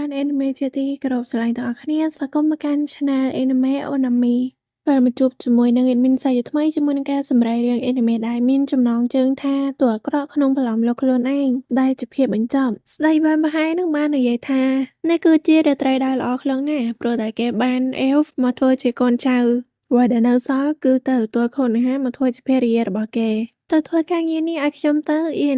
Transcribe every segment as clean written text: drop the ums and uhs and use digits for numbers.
fan anime ជាទីគោរពស្រឡាញ់ទាំងអស់គ្នាស្វាគមន៍មកកាន់ Channel Anime Onami ពេលមកជួបជាមួយនឹង admin សាជាថ្មីជាមួយនឹងការសម្ដែងរឿង anime ដែលមានចំណងជើងថាតួអាក្រក់ក្នុងប្រឡំលោកខ្លួនឯងដែលជាភាពបញ្ចប់ស្ដីបានបង្ហាញនឹងបាននិយាយថានេះគឺជារាត្រីដែលល្អខ្លាំងណាស់ព្រោះតែគេបាន elf មកធ្វើជាកូនចៅអ្វីដែលនៅសល់គឺទៅទទួលខូនអាហារមកធ្វើជាភរិយារបស់គេទៅធ្វើការងារនេះឲ្យខ្ញុំទៅអៀ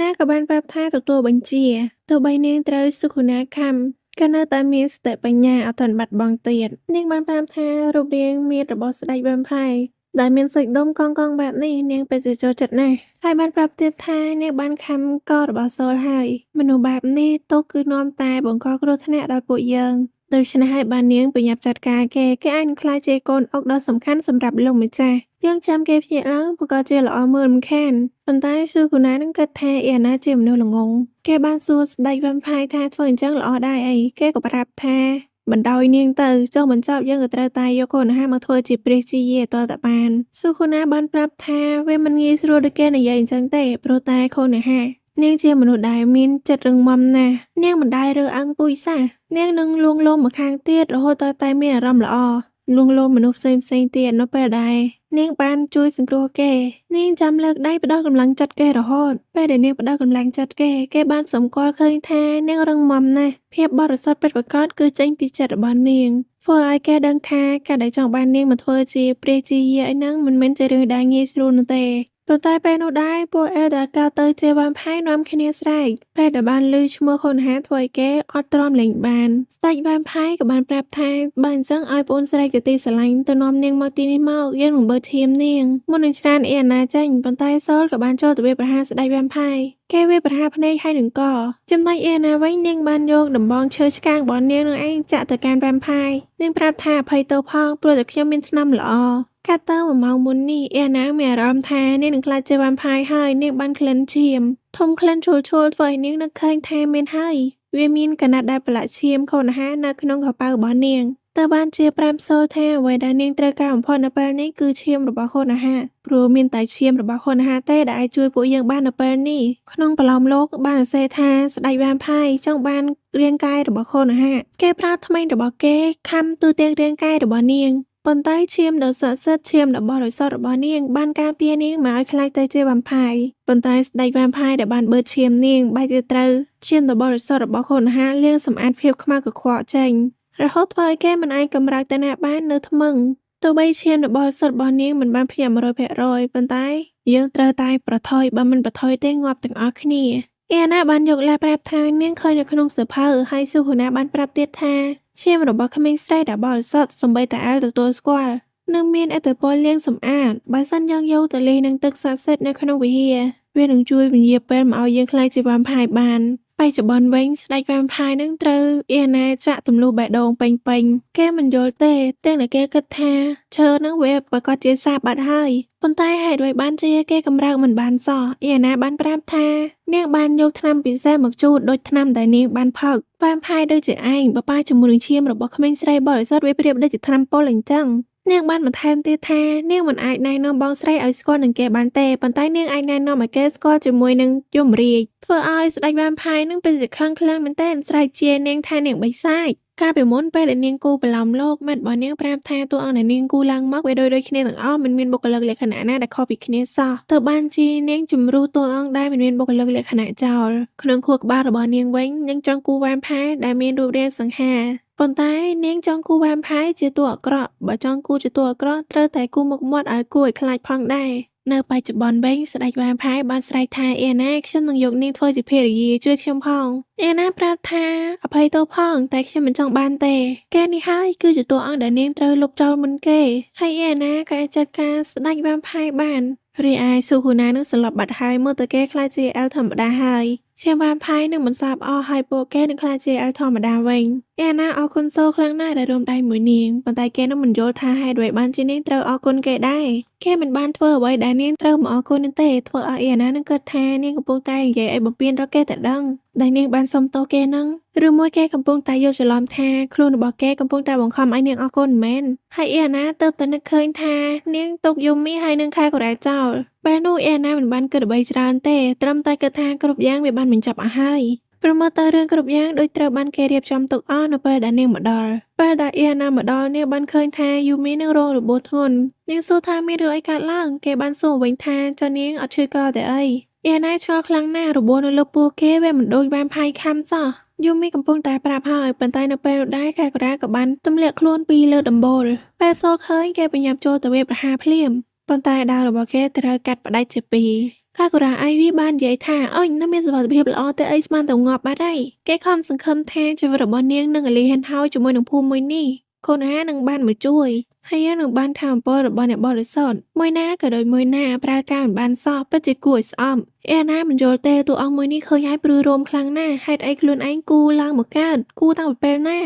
ណាក៏បានប្រាប់ថាទទួលបញ្ជាទោះបីនាងត្រូវសុខុណាខំក៏នៅតែមានសតិបញ្ញាអត់ទាន់បាត់បង់ទៀតនាងបានប្រាប់ថារូបរាងមាតរបស់ស្ដេចវ៉ាំផាយដែលមានសាច់ដុំកង់បែបនេះនាងពិតជាចូលចិត្តណាស់ហើយបានប្រាប់ទៀតថានាងបានខំករបស់សូលហើយមនុស្សបែបនេះទុកគឺនាំតែបង្កគ្រោះថ្នាក់ដល់ពួកយើងដូច្នេះហើយបាននាងប្រញាប់ចាត់ការគេអាចនឹងក្លាយជាកូនអុកដ៏សំខាន់សម្រាប់លោកម្ចាស់យើងចាំគេភ្ញាក់ឡើងប្រកាសជាល្អមើលមិនខានប៉ុន្តែស៊ូគូណានឹងគិតថាអៀណាជាមនុស្សល្ងងគេបានសួរស្ដេចវ៉ាំផាយថាធ្វើអញ្ចឹងល្អដែរអីគេក៏ប្រាប់ថាបណ្ដោយនាងទៅចុះបញ្ចប់យើងក៏ត្រូវតែយកកូនអាហារមកធ្វើជាព្រះជាយាតតបានស៊ូគូណាបានប្រាប់ថាវាមិនងាយស្រួលដូចគេនិយាយអញ្ចឹងទេព្រោះតែកូនអាហារនាងជាមនុស្សដែលមានចិត្តរឹងមាំណាស់នាងមិនដែលរើអើងពុយសោះនាងនឹងលួងលោមមកខាងទៀតរហូតតែមានអារម្មណ៍ល្អលួងលោមមនុស្សផ្សេងទៀតនៅពេលដែលនាងបានជួយសង្គ្រោះគេនាងចាំលើកដៃផ្ដល់កម្លាំងចិត្តគេរហូតពេលដែលនាងផ្ដល់កម្លាំងចិត្តគេបានសម្គាល់ឃើញថានាងរឹងមាំណាស់ភាពបរិសុទ្ធពិតប្រាកដគឺចេញពីចិត្តរបស់នាងធ្វើឲ្យគេដឹងថាការដែលចង់បាននាងមកធ្វើជាព្រះជាយាឯហ្នឹងមិនមែនជារឿងដែលងាយស្រួលនោះទេប៉ុន្តែពេលនោះដែរពួកអេលដែលកើតទៅជាវ៉ាំផាយនាំគ្នាស្រែកពេលដែលបានឮឈ្មោះខុនហាធ្វើឲ្យគេអត់ទ្រាំលេងបានស្ដេចវ៉ាំផាយក៏បានប្រាប់ថាបើអញ្ចឹងឲ្យប្អូនស្រីជាទីស្រឡាញ់ទៅនាំនាងមកទីនេះមកយើងនឹងបើកធាមនាងមុននឹងច្រានអៀណាចេញប៉ុន្តែសូលក៏បានចូលទៅវាយប្រហារស្ដេចវ៉ាំផាយគេវាយប្រហារភ្នែកហើយនឹងកចំណែកអៀណាវិញនាងបានយកដំបងឈើឆ្កាងរបស់នាងនឹងឯងចាក់ទៅកាន់វ៉ាំផាយនាងប្រាប់ថាអភ័យទោសផងព្រោះតែខ្ញុំមានឆ្នាំល្អកាត់ទៅ1ម៉ោងមុននេះអៀណាមានអារម្មណ៍ថានាងនឹងក្លាយជាវ៉ាំផាយហើយនាងបានក្លិនឈាមធំក្លិនឈុលធ្វើឲ្យនាងនឹកឃើញថាមានហើយវាមានកណាត់ដែលប្រឡាក់ឈាមខូនអាហារនៅក្នុងកប៉ៅរបស់នាងតើបានជាប្រាប់សូលថាអ្វីដែលនាងត្រូវការបំផុតនៅពេលនេះគឺឈាមរបស់ខូនអាហារព្រោះមានតែឈាមរបស់ខូនអាហារទេដែលអាចជួយពួកយើងបាននៅពេលនេះក្នុងប្រឡោមលោកបានសរសេរថាស្ដេចវ៉ាំផាយចង់បានរាងកាយរបស់ខូនអាហារគេប្រើថ្មីរបស់គេខំទូទាំងរាងកាយរបស់នាងប៉ុន្តែឈាមដ៏ស័ក្តិសិទ្ធិឈាមដ៏បរិសុទ្ធរបស់នាងបានការពារនាងមិនឲ្យខ្លាចទៅជាវ៉ាំផាយប៉ុន្តែស្ដេចវ៉ាំផាយដែលបានបឺតឈាមនាងបែរជាត្រូវឈាមដ៏បរិសុទ្ធរបស់ខូនអាហារលាងសម្អាតភាពខ្មៅកខ្វក់ចេញរហូតធ្វើឲ្យគេមិនអាចកម្រើកទៅណាបាននៅថ្មឹងទោះបីឈាមដ៏បរិសុទ្ធរបស់នាងមិនបានភ្ញាក់ 100% ប៉ុន្តែយើងត្រូវតែប្រថុយបើមិនប្រថុយទេងាប់ទាំងអស់គ្នាអៀណាបានយកលេសប្រាប់ថានាងឃើញនៅក្នុងសៀវភៅហើយស៊ូហូណាបានប្រាប់ទៀតថាឈាមរបស់ក្មេងស្រីដែលបរិសុទ្ធសូម្បីតែអែលទទួលស្គាល់នឹងមានឥទ្ធិពលលាងសម្អាតបើសិនយើងយកទៅលេងនឹងទឹកស័ក្តិសិទ្ធិនៅក្នុងវិហារវានឹងជួយពន្យាពេលមកឲ្យយើងខ្លាចជាវ៉ាំផាយបានបច្ចុប្បន្នវិញស្ដេចវ៉ាំផាយនឹងត្រូវអៀណាចាក់ទម្លុះបេះដូងពេញគេមិនយល់ទេទាំងតែគេគិតថាឈើនឹងវាប្រកាសជាសាបបាត់ហើយប៉ុន្តែហេតុអ្វីបានជាគេកម្រើកមិនបានសោះអៀណាបានប្រាប់ថានាងបានយកថ្នាំពិសេសមកជូតដូចថ្នាំដែលនាងបានផឹកវ៉ាំផាយដូចជាឯងបបាជាមួយនឹងឈាមរបស់ក្មេងស្រីបរិសុទ្ធវាប្រៀបដូចជាថ្នាំពុលអញ្ចឹងនាងបានបន្ថែមទៀតថានាងមិនអាចណែនាំបងស្រីឲ្យស្គាល់នឹងគេបានទេប៉ុន្តែនាងអាចណែនាំឲ្យគេស្គាល់ជាមួយនឹងយមរាជធ្វើឲ្យស្ដេចវ៉ាំផាយនឹងពិតជាខឹងខ្លាំងមែនទែនស្រែកជានាងថានាងបិសាចកាលពីមុនពេលដែលនាងគូប្រឡំលោកមិត្តរបស់នាងប្រាប់ថាតួអង្គដែលនាងគូឡើងមកវាដូចគ្នាទាំងអស់មិនមានបុគ្គលិកលក្ខណៈណាដែលខុសពីគ្នាសោះទៅបានជានាងជំរុះតួអង្គដែលមិនមានបុគ្គលិកលក្ខណៈចោលក្នុងខួរក្បាលរបស់នាងវិញនាងចង់គូវ៉ាំផាយដែលមានរូបរាងសង្ហាប៉ុន្តែនាងចង់គូវ៉ាំផាយជាតួអាក្រក់បើចង់គូជាតួអាក្រក់ត្រូវតែគូមុខមាត់ឲ្យគួរឲ្យខ្លាចផងដែរនៅបច្ចុប្បន្នវិញស្ដេចវ៉ាំផាយបានស្រែកថាអៀណាខ្ញុំនឹងយកនាងធ្វើជាភរិយាជួយខ្ញុំផងអៀណាប្រាប់ថាអភ័យទោសផងតែខ្ញុំមិនចង់បានទេគេនេះហើយគឺជាតួអង្គដែលនាងត្រូវលុបចោលមុនគេហើយអៀណាក៏អាចចាត់ការស្ដេចវ៉ាំផាយបានរីឯស៊ូហ៊ូណានឹងស្លាប់បាត់ហើយមើលទៅគេខ្លាចជាអែលធម្មតាហើយជាវ៉ាំផាយនឹងមិនសាបអស់ហើយពួកគេនឹងខ្លាចជាអែលធម្មតាវិញអៀណាអរគុណសូខ្លាំងណាស់ដែលរួមដៃមួយនាងប៉ុន្តែគេនឹងមិនយល់ថាហេតុអ្វីបានជានាងត្រូវអរគុណគេដែរគេមិនបានធ្វើអ្វីដែលនាងត្រូវមកអរគុណនោះទេធ្វើឲ្យអៀណានឹងគិតថានាងកំពុងតែនិយាយឲ្យបំពេញរកគេតែដឹងដែលនាងបានសុំទោសគេនឹងឬមួយគេកំពុងតែយល់ច្រឡំថាខ្លួនរបស់គេកំពុងតែបង្ខំឲ្យនាងអរគុណមែនហើយអៀណាទើបតែនឹកឃើញថានាងទុកយូមីហើយនឹងខែកូរ៉េចោលពេលនោះអៀណាមិនបានគិតអ្វីច្រើនទេត្រឹមតែគិតថាគ្រប់យ៉ាងវាបានបញ្ចប់អស់ហើយ ប្រមើលទៅរឿងគ្រប់យ៉ាងដូចត្រូវបានគេរៀបចំទុកអស់នៅពេលដែលនាងមកដល់ពេលដែលអៀណាមកដល់នាងបានឃើញថាយូមីនឹងរងរបួសធ្ងន់នាងសួរថាមានរឿងអីកើតឡើងគេបានសួរវិញថាចុះនាងអត់ឈឺកតែអីអៀណាឆ្ងល់ខ្លាំងណាស់របួសនៅលើពោះគេវាមិនដូចបានផាយខំសោះយូមីកំពុងតែប្រាប់ហើយប៉ុន្តែនៅពេលនោះដែរកាកូរ៉ាក៏បានទម្លាក់ខ្លួនពីលើដំបូលពេលសល់ឃើញគេបញ្ញាប់ចូលទៅវាយប្រហារភ្លាមប៉ុន្តែដាវរបស់គេត្រូវកាត់ផ្ដាច់ជាពីរកាកូរ៉ាអៃវីបាននិយាយថាអញនៅមានសុខភាពល្អតែអីស្មានតែងាប់បាត់ហើយគេខំសង្ឃឹមថាជីវិតរបស់នាងនឹងលីហិនហោជាមួយនឹងភូមិមួយនេះកូនអានឹងបានមកជួយហើយនឹងបានថាអំពើរបស់អ្នកបរិសុទ្ធមួយណាក៏ដូចមួយណាប្រើការមិនបានសោះពិតជាគួរឲ្យស្អប់អេណាមិនយល់ទេតួអង្គមួយនេះឃើញហើយព្រឺរោមខ្លាំងណាស់ហេតុអីខ្លួនឯងគូឡើងមកកើតគូតាំងពីពេលណា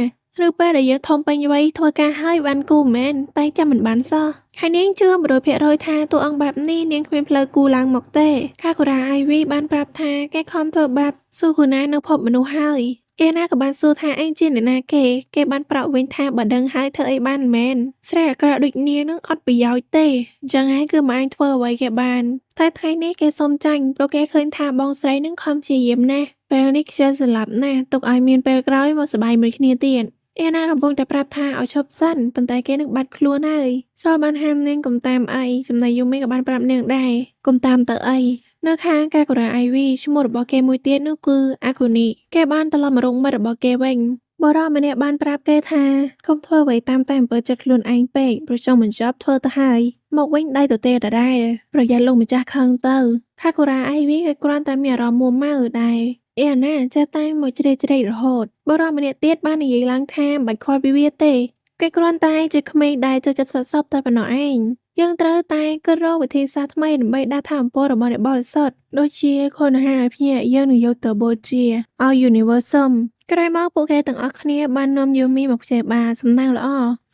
ឬពេលដែលយើងធំពេញវ័យធ្វើការហើយបានគូមែនតែចាំមិនបានសោះហើយនាងជឿ100%ថាតួអង្គបែបនេះនាងគ្មានផ្លូវគូឡើងមកទេកាកូរ៉ាអៃវីបានប្រាប់ថាគេខំធ្វើបាបស៊ូគូណានៅភពមនុស្សហើយអេណាក៏បានសួរថាឯងជាអ្នកណាគេបានប្រាប់វិញថាបើដឹងហើយធ្វើអីបានមែនស្រីអាក្រក់ដូចនាងនឹងអត់ប្រយោជន៍ទេអញ្ចឹងហើយគឺមិនអាចធ្វើអ្វីគេបានតែថ្ងៃនេះគេសុំចាញ់ព្រោះគេឃើញថាបងស្រីនឹងខំព្យាយាមណាស់ពេលនេះខ្ជិលស្លាប់ណាស់ទុកឲ្យមានពេលក្រោយមកសប្បាយមួយគ្នាទៀតអេណាកំពុងតែប្រាប់ថាឲ្យឈប់សិនប៉ុន្តែគេនឹងបាត់ខ្លួនហើយសល់បានហាមនាងកុំតាមអីចំណែកយូមីក៏បានប្រាប់នាងដែរកុំតាមទៅអីនៅខាងកាកូរ៉ាអៃវីឈ្មោះរបស់គេមួយទៀតនោះគឺអាគូនីគេបានត្រឡប់មករកមិត្តរបស់គេវិញបរិសម្នាក់បានប្រាប់គេថាកុំធ្វើអ្វីតាមតែអំពើចិត្តខ្លួនឯងពេកព្រោះចង់បញ្ចប់ធ្វើទៅហើយមកវិញដៃទៅទេដដែលប្រយ័ត្នលោកម្ចាស់ខឹងទៅកាកូរ៉ាអៃវីគេគ្រាន់តែមានអារម្មណ៍មួម៉ៅដែរអេណាចេះតែមកជ្រេករហូតបរិសម្នាក់ទៀតបាននិយាយឡើងថាមិនបាច់ខ្វល់ពីវាទេគេគ្រាន់តែជាក្មេងដែលចូលចិត្តសត្វសពតែប៉ុណ្ណោះឯងយើងត្រូវតែគិតរកវិធីសាស្ត្រថ្មីដើម្បីដាស់ថាអំពើរបស់អ្នកបរិសុទ្ធដូចជាខូនអាហារភ្នាក់យើងនឹងយកទៅបូជាឲ្យ Universum ក្រោយមកពួកគេទាំងអស់គ្នាបាននាំយូមីមកព្យាបាលសំណាងល្អ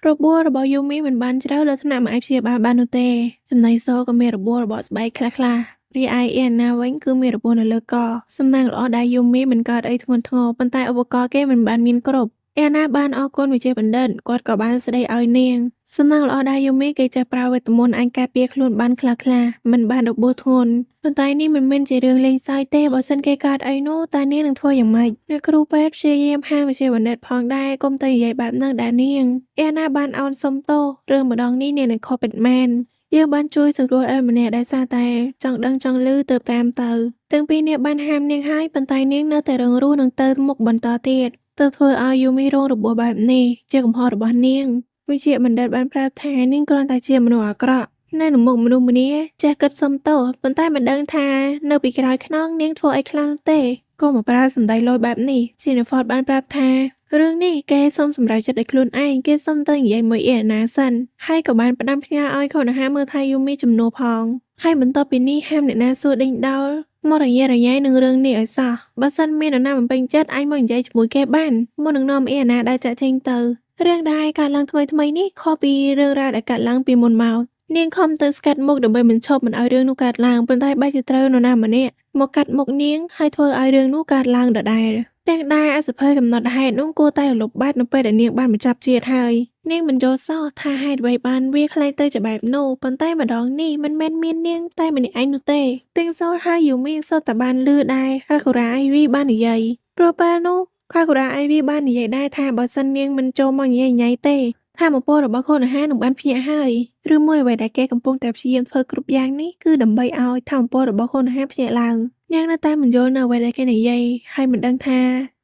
របួសរបស់យូមីមិនបានជ្រៅដល់ថ្នាក់មិនអាចព្យាបាលបាននោះទេចំណែកសូក៏មានរបួសរបស់ស្បែកខ្លះៗរីឯអៀណាវិញគឺមានរបួសនៅលើកសំណាងល្អដែលយូមីមិនកើតអីធ្ងន់ធ្ងរប៉ុន្តែឧបករណ៍គេមិនបានមានគ្រប់អៀណាបានអរគុណវិជ្ជាបណ្ឌិតគាត់ក៏បានស្ដីឲ្យនាងសំណាងល្អដែលយូមីគេចេះប្រើវេទមន្តអាចការពារខ្លួនបានខ្លះៗមិនបានរបួសធ្ងន់ប៉ុន្តែនេះមិនមែនជារឿងលេងសើចទេបើសិនគេកើតអីនោះតើនាងនឹងធ្វើយ៉ាងម៉េចអ្នកគ្រូពេទ្យព្យាយាមហាមវិជ្ជាបណ្ឌិតផងដែរកុំទៅនិយាយបែបហ្នឹងដែរនាងអៀណាបានអោនសុំទោសរឿងម្ដងនេះនាងនឹងខុសពិតមែនយើងបានជួយសង្គ្រោះអេម្នាក់ដែលសារតែចង់ដឹងចង់ឮទៅតាមទៅទាំងពីរនាក់បានហាមនាងហើយប៉ុន្តែនាងនៅតែរងរូសនឹងទៅមុខបន្តទៀតទៅធ្វើឲ្យយូមីរងរបួសបែបនេះជាកំហុសរបស់នាងវិជ្ជាបណ្ឌិតបានប្រាប់ថានាងគ្រាន់តែជាមនុស្សអាក្រក់នៅមុខមនុស្សម្នាចេះគិតសុំទោសប៉ុន្តែមិនដឹងថានៅពីក្រោយខ្នងនាងធ្វើអីខ្លាំងទេកុំមកប្រើសម្ដីលយបែបនេះជីណាហ្វតបានប្រាប់ថារឿងនេះគេសុំសម្រេចចិត្តដោយខ្លួនឯងគេសុំទៅនិយាយមួយអៀណាសិនហើយក៏បានផ្ដាំផ្ញើឲ្យកូនអាហារមើលថៃយូមីចំនួនផងហើយបន្ទាប់ពីនេះហាមអ្នកណាសួរដេញដោលមករញ៉េរញ៉ៃនឹងរឿងនេះឲ្យសោះបើសិនមាននរណាមិនពេញចិត្តអាចមកនិយាយជាមួយគេបានមុននឹងនាំអៀណាដែលចាក់ចេញទៅរឿងដែលកើតឡើងថ្មីនេះខុសពីរឿងរ៉ាវដែលកើតឡើងពីមុនមកនាងខំទៅស្កាត់មុខដើម្បីបញ្ឈប់មិនឲ្យរឿងនោះកើតឡើងប៉ុន្តែបែរជាត្រូវនរណាម្នាក់មកកាត់មុខនាងហើយធ្វើឲ្យរឿងនោះកើតឡើងដដែលទាំងដែលអសភ័យកំណត់ហេតុនោះគួរតែរលុបបាត់នៅពេលដែលនាងបានបញ្ចប់ជាតិហើយនាងមិនយល់សោះថាហេតុអ្វីបានវាខ្លាចទៅជាបែបនោះប៉ុន្តែម្ដងនេះមិនមែនមាននាងតែម្នាក់ឯងនោះទេទាំងសូលហើយយូមីសុទ្ធតែបានលឺដែរកាកូរ៉ាអៃវីបាននិយាយព្រោះពេលនោះកាកូរ៉ាអៃវីបាននិយាយដែរថាបើសិននាងមិនចូលមកនិយាយញ៉ៃទេថាមពលរបស់ខ្លួនអាហារនឹងបានភ្ញាក់ហើយឬមួយអ្វីដែលគេកំពុងតែព្យាយាមធ្វើគ្រប់យ៉ាងនេះគឺដើម្បីឲ្យថាមពលរបស់ខ្លួនអាហារភ្ញាក់ឡើងនាងនៅតែមិនយល់នៅអ្វីដែលគេនិយាយហើយមិនដឹងថា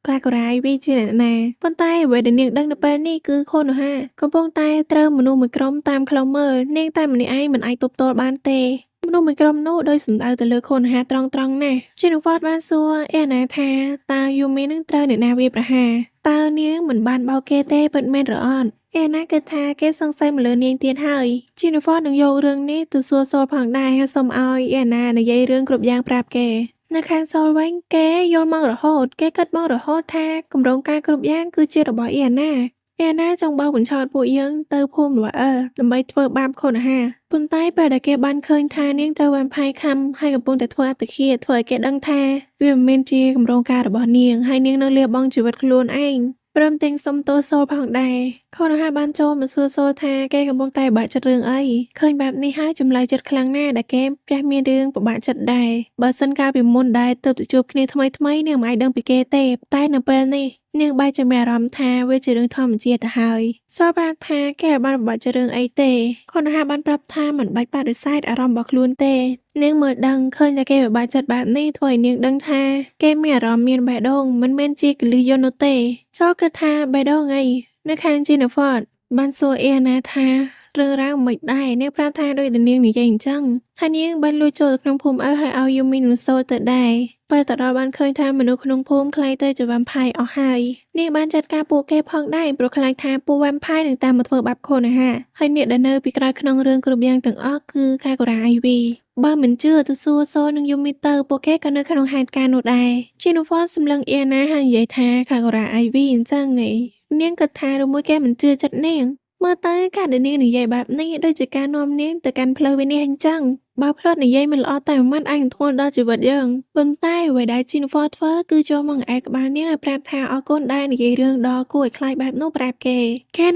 កាកូរ៉ាអៃវីជាអ្នកណាប៉ុន្តែអ្វីដែលនាងដឹងនៅពេលនេះគឺខូនអាហារកំពុងតែត្រូវមនុស្សមួយក្រុមតាមខ្លុំមើលនាងតែម្នាក់ឯងមិនអាចទប់ទល់បានទេមនុស្សមួយក្រុមនោះដោយសំដៅទៅលើខូនអាហារត្រង់ណាស់ជីនូវ៉ាតបានសួរអេណាថាតើយូមីនឹងត្រូវអ្នកណាវាយប្រហារតើនាងមិនបានបោកគេទេពិតមែនឬអត់អេណាគិតថាគេសង្ស័យមកលើនាងទៀតហើយជីនូវ៉ាតនឹងយករឿងនេះទៅសួរសូលផងដែរហើយសុំឲ្យអេណានិយាយរឿងគ្រប់យ៉ាងប្រាប់គេនៅខាងសូលវិញគេយល់មករហូតគេគិតមករហូតថាគម្រោងការគ្រប់យ៉ាងគឺជារបស់អេណាចង់បោកបញ្ឆោតពួកយើងទៅភូមិលអិលដើម្បីធ្វើបាបខូនអាហារប៉ុន្តែពេលដែលគេបានឃើញថានាងត្រូវបានផាយខំហើយកំពុងតែធ្វើអត្តឃាតធ្វើឲ្យគេដឹងថាវាមិនមែនជាគម្រោងការរបស់នាងហើយនាងនៅលះបង់ជីវិតខ្លួនឯង ព្រមទាំងសុំទោសសូលផងដែរខុនហើយបានចូលមកសួរសូលថាគេកំពុងតែបាក់ចិត្តរឿងអីឃើញបែបនេះហើយចម្លើយចិត្តខ្លាំងណាស់ដែលគេផ្ទះមានរឿងពិបាកចិត្តដែរបើសិនកាលពីមុនដែរទើបទៅជួបគ្នាថ្មីនាងមិនអាចដឹងពីគេទេតែនៅពេលនេះនាងបែរជាមានអារម្មណ៍ថាវាជារឿងធម្មជាតិទៅហើយសូលប្រាប់ថាគេអាចបានពិបាកចិត្តរឿងអីទេខុនហើយបានប្រាប់ថាមិនបាច់បដិសេធអារម្មណ៍របស់ខ្លួនទេនាងមើលដឹងឃើញតែគេពិបាកចិត្តបែបនេះធ្វើឲ្យនាងដឹងថាគេមានអារម្មណ៍មានបេះដូងមិនមែនជាកលិះយន្តនោះទេសូលគិតថាបេះដូងអីនៅខាងជីណាហ្វតបានសួរអ៊ីអាណាថារឿងរ៉ាវមិនដែរនាងប្រាប់ថាដោយតែនាងនិយាយអញ្ចឹងថានាងបានលួចចូលទៅក្នុងភូមិឲ្យយូមីនិងសូលទៅដែរពេលទៅដល់បានឃើញថាមនុស្សក្នុងភូមិខ្លាចទៅជាវ៉ាំផាយអស់ហើយនាងបានចាត់ការពួកគេផងដែរព្រោះខ្លាចថាពួកវ៉ាំផាយនឹងតាមមកធ្វើបាបខូនអាហារហើយអ្នកដែលនៅពីក្រោយក្នុងរឿងគ្រប់យ៉ាងទាំងអស់គឺខាកូរ៉ាអៃវីបើមិនជឿទៅសួរសូលនិងយូមីទៅពួកគេក៏នៅក្នុងហេតុការណ៍នោះដែរជីនូហ្វនសម្លឹងអ៊ីអាណាហើយនិយាយថាខាកូរ៉ាអៃវីអញ្ចឹងឯងនាងគិតថាឬមួយគេមិនជឿចិត្តនាងមើលទៅការដែលនាងនិយាយបែបនេះដូចជាការនាំនាងទៅកាន់ផ្លូវវិនិច្ឆ័យអញ្ចឹងបើផ្លត់និយាយមិនល្អតែមិនអាចធ្ងន់ដល់ជីវិតយើងប៉ុន្តែអ្វីដែលជីនហ្វតធ្វើគឺចូលមកអែក្បាលនាងឲ្យប្រាប់ថាអរគុណដែលនិយាយរឿងដ៏គួរឲ្យខ្លាចបែបនោះប្រាប់គេ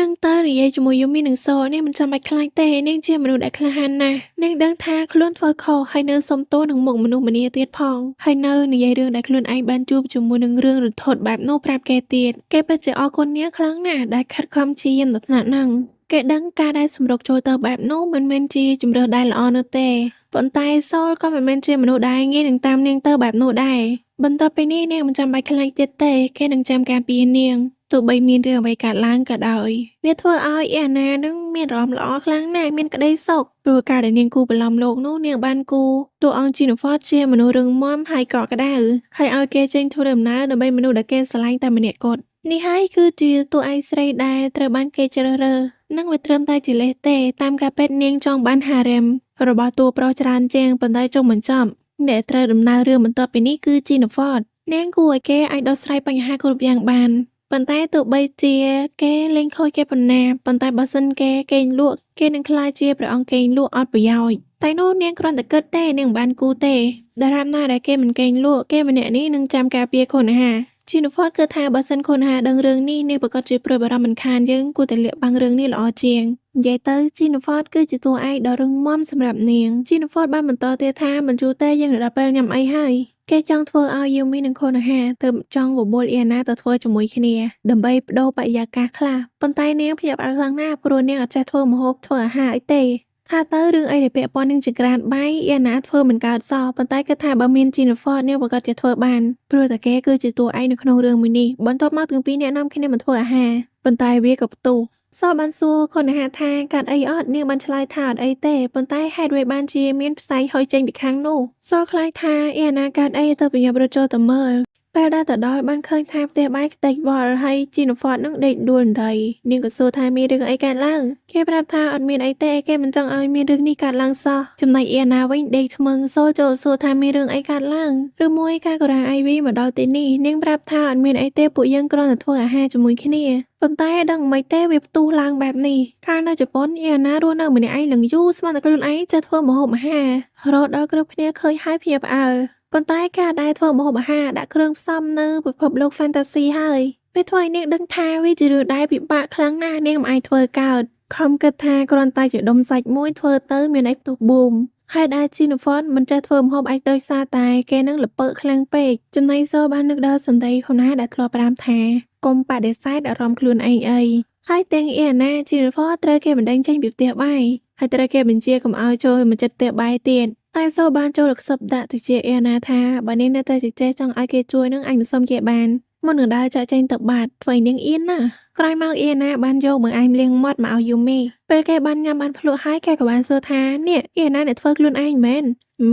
នឹងទៅនិយាយជាមួយយូមីនិងសូនាងមិនចាំបាច់ខ្លាចទេនាងជាមនុស្សដែលក្លាហានណាស់នាងដឹងថាខ្លួនធ្វើខុសហើយនៅសុំទោសនឹងមុខមនុស្សម្នាទៀតផងហើយនៅនិយាយរឿងដែលខ្លួនឯងបានជួបជាមួយនឹងរឿងរន្ធត់បែបនោះប្រាប់គេទៀតគេពិតជាអរគុណនាងខ្លាំងណាស់ដែលខិតខំព្យាយាមដល់ថ្នាក់ហ្នឹងគេដឹងការដែលសម្រុកចូលទៅបែបនោះមិនមែនជាជំរើសដែលល្អនោះទេប៉ុន្តែសូលក៏មិនមែនជាមនុស្សដែលងាយនឹងតាមនាងទៅបែបនោះដែរបន្ទាប់ពីនេះនាងមិនចាំបាច់ខ្លាចទៀតទេគេនឹងចាំការពារនាងទោះបីមានរឿងអ្វីកើតឡើងក៏ដោយវាធ្វើឲ្យអ៊ីអាណានឹងមានអារម្មណ៍ល្អខ្លាំងណាស់មានក្តីសុខព្រោះការដែលនាងគូបន្លំលោកនោះនាងបានគូតួអង្គជីនូហ្វតជាមនុស្សរឹងមាំហើយកក់ក្ដៅហើយឲ្យគេចេញធ្វើដំណើរដើម្បីមនុស្សដែលគេស្រឡាញ់តែម្នាក់គត់នេះហើយគឺជាតួឯកស្រីដែលត្រូវបានគេជ្រើសរើសនឹងវាត្រឹមតែជាលេសទេតាមការពេទ្យនាងចង់បានហារ៉េមរបស់តួប្រុសច្រើនជាងប៉ុន្តែចុងបញ្ចប់អ្នកត្រូវដំណើររឿងបន្ទាប់ពីនេះគឺជីណាហ្វតនាងគួរឲ្យគេអាចដោះស្រាយបញ្ហាគ្រប់យ៉ាងបានប៉ុន្តែទោះបីជាគេលេងខូចគេប៉ុណ្ណាប៉ុន្តែបើសិនគេកេងលក់គេនឹងក្លាយជាព្រះអង្គកេងលក់អត់ប្រយោជន៍តែនោះនាងគ្រាន់តែគិតទេនាងមិនបានគូទេតារាមណាដែលគេមិនកេងលក់គេម្នាក់នេះនឹងចាំការពារខូនអាហារជីនូហ្វតគឺថាបើសិនខូនអាហារដឹងរឿងនេះនាងប្រកាសជាព្រួយបារម្ភមិនខានយើងគួរតែលាក់បាំងរឿងនេះល្អជាងនិយាយទៅជីនូហ្វតគឺជាតួឯកដ៏រឹងមាំសម្រាប់នាងជីនូហ្វតបានបន្តទៀតថាមិនយូរទេយើងនឹងដល់ពេលញ៉ាំអីហើយគេចង់ធ្វើឲ្យយូមីនិងខូនអាហារទើបចង់បបួលអ៊ីអាណាទៅធ្វើជាមួយគ្នាដើម្បីបដូរបរិយាកាសខ្លះប៉ុន្តែនាងភ្ញាក់ផ្អើលខ្លាំងណាស់ព្រោះនាងអត់ចេះធ្វើម្ហូបធ្វើអាហារអីទេថាទៅរឿងអីដែលពាក់ព័ន្ធនឹងចង្ក្រានបាយអ៊ីអាណាធ្វើមិនកើតសោះប៉ុន្តែគិតថាបើមានជីណាហ្វតនាងប្រកាសជាធ្វើបានព្រោះតែគេគឺជាតួឯកនៅក្នុងរឿងមួយនេះបន្ទាប់មកទាំងពីរអ្នកនាំគ្នាមកធ្វើអាហារប៉ុន្តែវាក៏ផ្ទុះសូលបានសួរខុនអាហារថាកើតអីអត់នាងបានឆ្លើយថាអត់អីទេប៉ុន្តែហេតុអ្វីបានជាមានផ្សែងហុយចេញពីខាងនោះសូលខ្លាចថាអ៊ីអាណាកើតអីទៅប្រញាប់រត់ចូលទៅមើលពេលដែលទៅដល់បានឃើញថាផ្ទះបាយខ្ទេចវល់ហើយជីណាហ្វតនឹងដេកដួលដីនាងក៏សួរថាមានរឿងអីកើតឡើងគេប្រាប់ថាអត់មានអីទេគេមិនចង់ឲ្យមានរឿងនេះកើតឡើងសោះចំណែកអ៊ីអាណាវិញដេកថ្មឹងសូលចូលសួរថាមានរឿងអីកើតឡើងឬមួយកាកូរ៉ាអៃវីមកដល់ទីនេះនាងប្រាប់ថាអត់មានអីទេពួកយើងគ្រាន់តែធ្វើអាហារជាមួយគ្នាប៉ុន្តែដឹងមិនទេវាផ្ទុះឡើងបែបនេះកាលនៅជប៉ុនអ៊ីអាណារស់នៅម្នាក់ឯងឡើងយូរស្មានតែខ្លួនឯងចេះធ្វើម្ហូបអាហាររហូតដល់គ្រប់គ្នាឃើញហើយភ្ញាក់ផ្អើលប៉ុន្តែការដែលធ្វើម្ហូបអាហារដាក់គ្រឿងផ្សំនៅពិភពលោក Fantasy ហើយវាធ្វើឲ្យនាងដឹងថាវាជារឿងដែលពិបាកខ្លាំងណាស់នាងមិនអាចធ្វើកើតខំគិតថាគ្រាន់តែជាដុំសាច់មួយធ្វើទៅមានអីផ្ទុះបូមហើយដែលជីណាហ្វតមិនចេះធ្វើម្ហូបឯកដោយសារតែគេនឹងល្ពើខ្លាំងពេកចំណៃសូបាននឹកដល់សន្តីខុណាដែលធ្លាប់ប្រាំថាកុំបដិសេធអារម្មណ៍ខ្លួនឯងអីហើយទាំងអ៊ីអាណាជីណាហ្វតត្រូវគេបណ្ដេញចេញពីផ្ទះបាយហើយត្រូវគេបញ្ជាកុំឲ្យចូលមកចិត្តផ្ទះបាយទៀតតែសូបានចូលខ្សឹបដាក់ទៅជាអ៊ីអាណាថាបើនាងនៅតែចេះចង់ឲ្យគេជួយនឹងអញមិនសុំគេបានមុននឹងដើរចាក់ចេញទៅបាត់ធ្វើឲ្យនាងអៀនណាក្រោយមកអ៊ីអាណាបានយកបង្អែមលាងមាត់មកឲ្យយូមីពេលគេបានញ៉ាំបានភ្លក់ហើយគេក៏បានសួរថានេះអ៊ីអាណាអ្នកធ្វើខ្លួនឯងមែន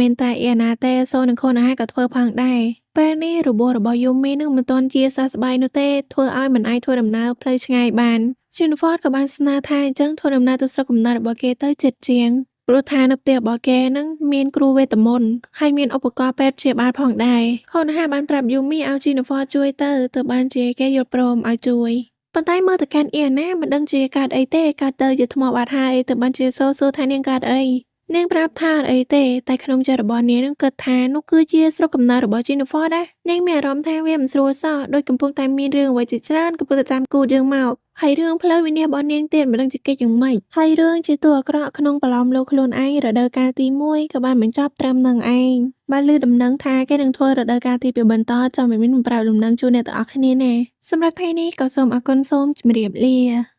មិនតែអ៊ីអាណាទេសូនឹងខូនអាហារក៏ធ្វើផងដែរពេលនេះរបស់យូមីនឹងមិនទាន់ជាសះស្បើយនោះទេធ្វើឲ្យមិនអាចធ្វើដំណើរផ្លូវឆ្ងាយបានជីនហ្វតក៏បានស្នើថាអញ្ចឹងធ្វើដំណើរទៅស្រុកកំណើតរបស់គេទៅជិតជាងព្រោះថានៅផ្ទះរបស់គេនឹងមានគ្រូវេទមន្តហើយមានឧបករណ៍ពេទ្យព្យាបាលផងដែរខុនហាបានប្រាប់យូមីឲ្យជីណាហ្វតជួយទៅបានជាគេយល់ព្រមឲ្យជួយប៉ុន្តែមើលទៅកាន់អ៊ីអាណាមិនដឹងជាកើតអីទេកើតទៅជាថ្មបាត់ហើយបានជាសួរថានាងកើតអី នាងប្រាប់ថាអត់អីទេ តែក្នុងចិត្តរបស់នាងនឹងគិតថានោះគឺជាស្រុកកំណើតរបស់ Jennifer ដែរនាងមានអារម្មណ៍ថាវាមិនស្រួលសោះ ដូចកំពុងតែមានរឿងអ្វីជាច្រើនកំពុងតែតាមគូតយើងមក ហើយរឿងផ្លូវវិនាសរបស់នាងទៀតមិនដឹងជាកិច្ចយ៉ាងម៉េច ហើយរឿងជាតួអាក្រក់ក្នុងបឡោមលោកខ្លួនឯងរដូវកាលទី1ក៏បានបញ្ចប់ត្រឹមនឹងឯងបានឮដំណឹងថាគេនឹងធ្វើរដូវកាលទី2បន្តចាំមិនមានប្រាប់ដំណឹងជូនអ្នកទាំងអស់គ្នាណាសម្រាប់ថ្ងៃនេះក៏សូមអរគុណសូមជម្រាបលា